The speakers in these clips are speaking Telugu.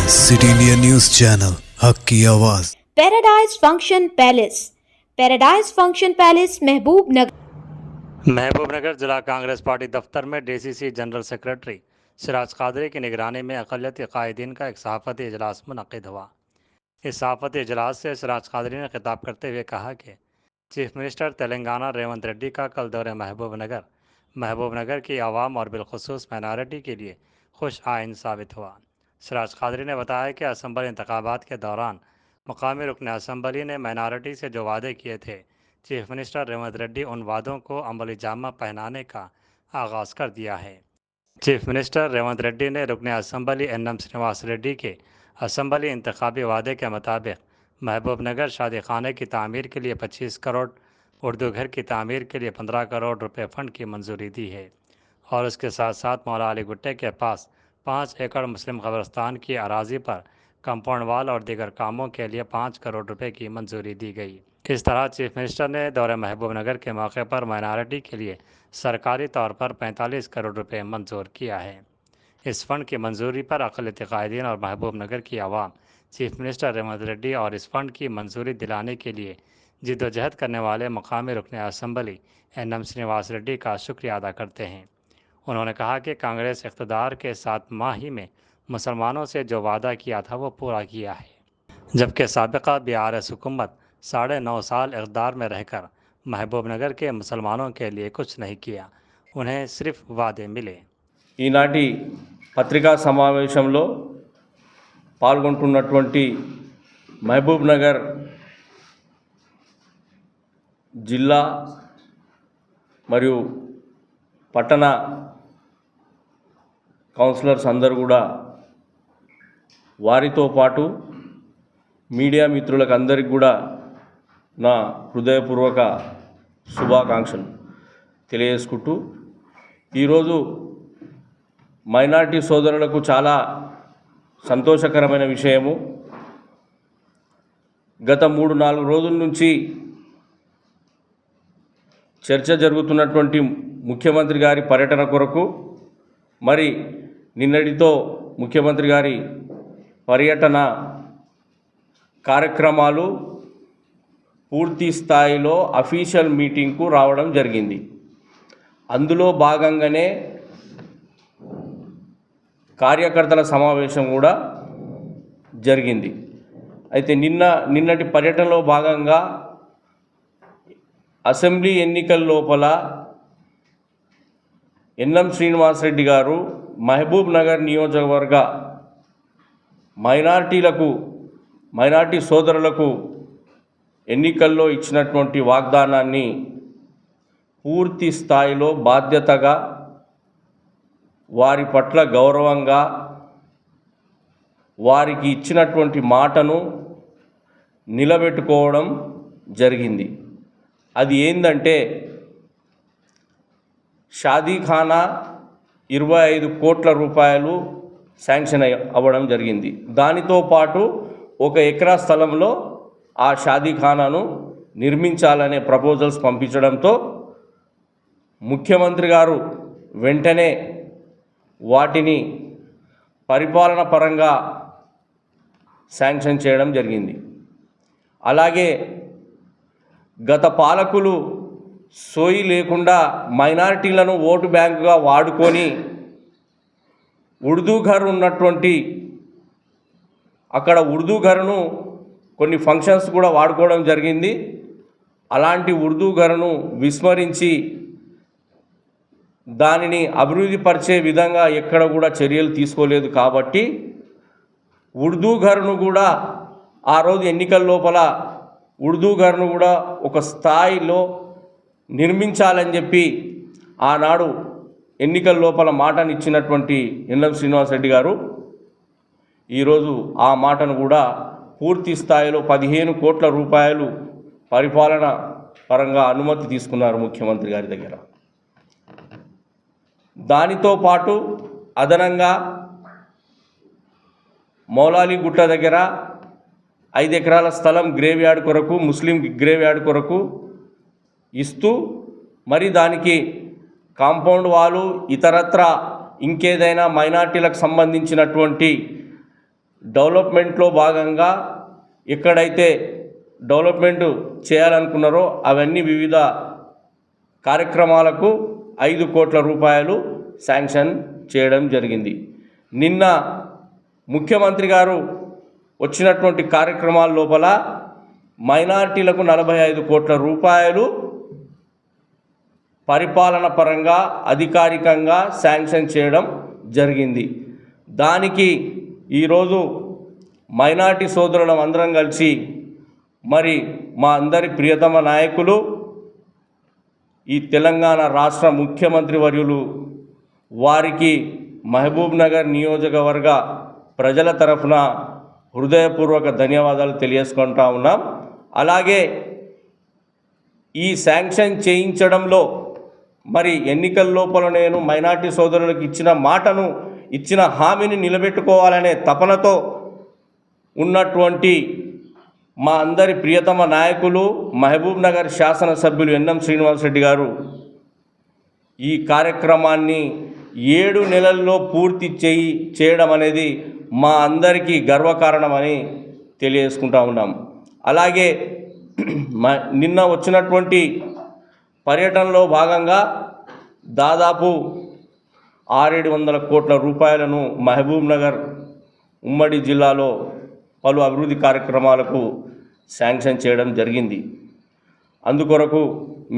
सिटी इंडिया न्यूज़ चैनल हक की आवाज़। पैराडाइज फंक्शन पैलेस महबूबनगर जिला कांग्रेस पार्टी दफ्तर में DCC general secretary Siraj Qadri की निगरानी में अक़लियती कायदीन का एक सहाफ़ती इजलास मुनक़िद हुआ। इस सहाफ़ती इजलास से सिराज कादरी ने खिताब करते हुए कहा कि चीफ मिनिस्टर तेलंगाना रेवंत रेड्डी का कल दौरे महबूबनगर की आवाम और बिलखुसूस माइनॉरिटी के लिए खुश आइन साबित हुआ। सिराज कादरी ने बताया कि असम्बली इंतखाबात के दौरान मकामी रुकन असम्बली ने माइनॉरिटी से जो वादे किए थे, चीफ मिनिस्टर रेवंत रेड्डी उन वादों को अमली जामा पहनाने का आगाज़ कर दिया है। चीफ मिनिस्टर रेवंत रेड्डी ने रुकन असम्बली एन.एम. श्रीनिवास रेड्डी के असम्बली इंतखाबी वादे के मुताबिक महबूबनगर शादी खाने की तामीर के लिए 25 करोड़, उर्दू घर की तामीर के लिए 15 करोड़ रुपए फ़ंड की मंजूरी दी है और उसके साथ साथ मौला अली गुट्टे के पास 5 एकड़ मुस्लिम कब्रिस्तान की अराजी पर कंपाउंड वाल और दीगर कामों के लिए 5 करोड़ रुपए की मंजूरी दी गई। इस तरह चीफ मिनिस्टर ने दौरे महबूबनगर के मौके पर माइनॉरिटी के लिए सरकारी तौर पर 45 करोड़ रुपए मंजूर किया है। इस फंड की मंजूरी पर अक़लियती कायदीन और महबूबनगर की आवाम चीफ मिनिस्टर रेवंत रेड्डी और इस फंड की मंजूरी दिलाने के लिए जिद्दोजहद करने वाले मकामी रुकन असम्बली एन.एम. श्रीनिवास रेड्डी का शुक्रिया अदा करते हैं। उन्होंने कहा कि कांग्रेस इक़्तिदार के 7 माह ही में मुसलमानों से जो वादा किया था वो पूरा किया है, जबकि साबिक़ा BRS हुकूमत 9.5 साल इक़्तिदार में रहकर महबूबनगर के मुसलमानों के लिए कुछ नहीं किया, उन्हें सिर्फ वादे मिले। ఈనాటి పత్రికా సమావేశంలో పాల్గొంటున్నటువంటి మహబూబ్నగర్ జిల్లా మరియు పట్టణ కౌన్సిలర్స్ అందరూ కూడా వారితో పాటు మీడియా మిత్రులకు అందరికీ కూడా నా హృదయపూర్వక శుభాకాంక్షలు తెలియజేసుకుంటూ ఈరోజు మైనారిటీ సోదరులకు చాలా సంతోషకరమైన విషయము, గత 3-4 రోజుల నుంచి చర్చ జరుగుతున్నటువంటి ముఖ్యమంత్రి గారి పర్యటన కొరకు మరి నిన్నటితో ముఖ్యమంత్రి గారి పర్యటన కార్యక్రమాలు పూర్తి స్థాయిలో అఫీషియల్ మీటింగ్కు రావడం జరిగింది. అందులో భాగంగానే కార్యకర్తల సమావేశం కూడా జరిగింది. అయితే నిన్నటి పర్యటనలో భాగంగా అసెంబ్లీ ఎన్నికల లోపల ఎన్.ఎం. శ్రీనివాస్ రెడ్డి గారు మహబూబ్ నగర్ నియోజకవర్గ మైనారిటీ సోదరులకు ఎన్నికల్లో ఇచ్చినటువంటి వాగ్దానాన్ని పూర్తి స్థాయిలో బాధ్యతగా, వారి పట్ల గౌరవంగా, వారికి ఇచ్చినటువంటి మాటను నిలబెట్టుకోవడం జరిగింది. అది ఏందంటే షాదీఖానా 25 కోట్ల రూపాయలు శాంక్షన్ అవ్వడం జరిగింది. దానితో పాటు 1 ఎకరా స్థలంలో ఆ షాదీఖానాను నిర్మించాలనే ప్రపోజల్స్ పంపించడంతో ముఖ్యమంత్రి గారు వెంటనే వాటిని పరిపాలన పరంగా శాంక్షన్ చేయడం జరిగింది. అలాగే గత పాలకులు సోయి లేకుండా మైనారిటీలను ఓటు బ్యాంకుగా వాడుకొని ఉర్దూ ఘర్ ఉన్నటువంటి అక్కడ ఉర్దూ ఘర్ను కొన్ని ఫంక్షన్స్ కూడా వాడుకోవడం జరిగింది. అలాంటి ఉర్దూ ఘర్ను విస్మరించి దానిని అభివృద్ధి పరిచే విధంగా ఎక్కడ కూడా చర్యలు తీసుకోలేదు. కాబట్టి ఉర్దూ ఘర్ను కూడా ఆ రోజు ఎన్నికల లోపల ఉర్దూ ఘర్ను కూడా ఒక స్థాయిలో నిర్మించాలని చెప్పి ఆనాడు ఎన్నికల లోపల మాటను ఇచ్చినటువంటి ఎన్.ఎం. శ్రీనివాస్ రెడ్డి గారు ఈరోజు ఆ మాటను కూడా పూర్తి స్థాయిలో 15 కోట్ల రూపాయలు పరిపాలన పరంగా అనుమతి తీసుకున్నారు ముఖ్యమంత్రి గారి దగ్గర. దానితో పాటు అదనంగా మౌలాలి గుట్ట దగ్గర 5 ఎకరాల స్థలం గ్రేవ్ యార్డ్ కొరకు, ముస్లిం గ్రేవ్ యార్డ్ కొరకు ఇస్తూ మరి దానికి కాంపౌండ్ వాలు ఇతరత్ర ఇంకేదైనా మైనార్టీలకు సంబంధించినటువంటి డెవలప్మెంట్లో భాగంగా ఎక్కడైతే డెవలప్మెంట్ చేయాలనుకున్నారో అవన్నీ వివిధ కార్యక్రమాలకు 5 కోట్ల రూపాయలు శాంక్షన్ చేయడం జరిగింది. నిన్న ముఖ్యమంత్రి గారు వచ్చినటువంటి కార్యక్రమాల లోపల మైనారిటీలకు 45 కోట్ల రూపాయలు పరిపాలన పరంగా అధికారికంగా శాంక్షన్ చేయడం జరిగింది. దానికి ఈరోజు మైనారిటీ సోదరులం అందరం కలిసి మరి మా అందరి ప్రియతమ నాయకులు ఈ తెలంగాణ రాష్ట్ర ముఖ్యమంత్రి వర్యులు వారికి మహబూబ్ నగర్ నియోజకవర్గ ప్రజల తరఫున హృదయపూర్వక ధన్యవాదాలు తెలియజేసుకుంటా ఉన్నాం. అలాగే ఈ శాంక్షన్ చేయించడంలో మరి ఎన్నికల లోపల నేను మైనార్టీ సోదరులకు ఇచ్చిన హామీని నిలబెట్టుకోవాలనే తపనతో ఉన్నటువంటి మా అందరి ప్రియతమ నాయకులు మహబూబ్ నగర్ శాసనసభ్యులు ఎన్ఎం శ్రీనివాసరెడ్డి గారు ఈ కార్యక్రమాన్ని 7 నెలల్లో పూర్తి చేయడం అనేది మా అందరికీ గర్వకారణమని తెలియజేసుకుంటా ఉన్నాం. అలాగే నిన్న వచ్చినటువంటి పర్యటనలో భాగంగా దాదాపు 600-700 కోట్ల రూపాయలను మహబూబ్ నగర్ ఉమ్మడి జిల్లాలో పలు అభివృద్ధి కార్యక్రమాలకు శాంక్షన్ చేయడం జరిగింది. అందుకొరకు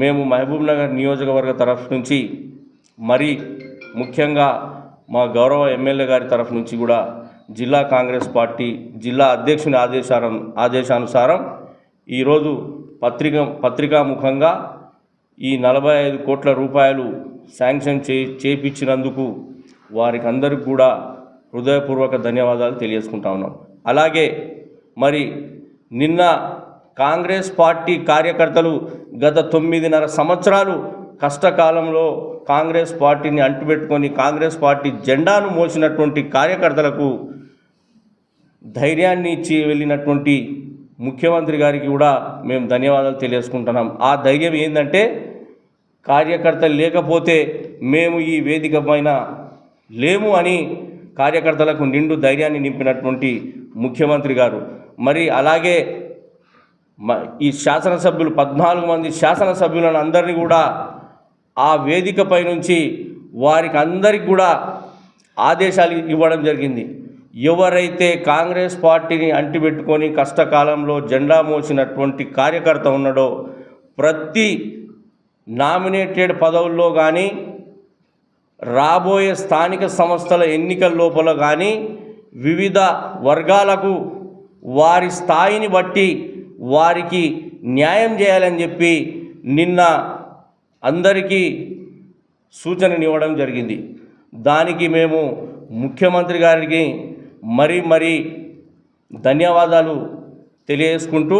మేము మహబూబ్ నగర్ నియోజకవర్గ తరఫు నుంచి మరి ముఖ్యంగా మా గౌరవ ఎమ్మెల్యే గారి తరఫు నుంచి కూడా జిల్లా కాంగ్రెస్ పార్టీ జిల్లా అధ్యక్షుని ఆదేశానుసారం ఈరోజు పత్రికాముఖంగా ఈ 45 కోట్ల రూపాయలు శాంక్షన్ చేయించినందుకు వారికి అందరికి కూడా హృదయపూర్వక ధన్యవాదాలు తెలియజేసుకుంటా ఉన్నాం. అలాగే మరి నిన్న కాంగ్రెస్ పార్టీ కార్యకర్తలు గత 9.5 సంవత్సరాలు కష్టకాలంలో కాంగ్రెస్ పార్టీని అంటుపెట్టుకొని కాంగ్రెస్ పార్టీ జెండాను మోసినటువంటి కార్యకర్తలకు ధైర్యాన్ని ఇచ్చి వెళ్ళినటువంటి ముఖ్యమంత్రి గారికి కూడా మేము ధన్యవాదాలు తెలియజేసుకుంటున్నాం. ఆ ధైర్యం ఏంటంటే కార్యకర్తలు లేకపోతే మేము ఈ వేదిక పైన లేము అని కార్యకర్తలకు నిండు ధైర్యాన్ని నింపినటువంటి ముఖ్యమంత్రి గారు. మరి అలాగే ఈ శాసనసభ్యులు 14 మంది శాసనసభ్యులను అందరినీ కూడా ఆ వేదికపై నుంచి వారికి అందరికి కూడా ఆదేశాలు ఇవ్వడం జరిగింది. ఎవరైతే కాంగ్రెస్ పార్టీని అంటిపెట్టుకొని కష్టకాలంలో జెండా మోసినటువంటి కార్యకర్త ఉన్నాడో ప్రతి నామినేటెడ్ పదవుల్లో కానీ రాబోయే స్థానిక సంస్థల ఎన్నికల లోపల కానీ వివిధ వర్గాలకు వారి స్థాయిని బట్టి వారికి న్యాయం చేయాలని చెప్పి నిన్న అందరికీ సూచననివ్వడం జరిగింది. దానికి మేము ముఖ్యమంత్రి గారికి మరీ ధన్యవాదాలు తెలియజేసుకుంటూ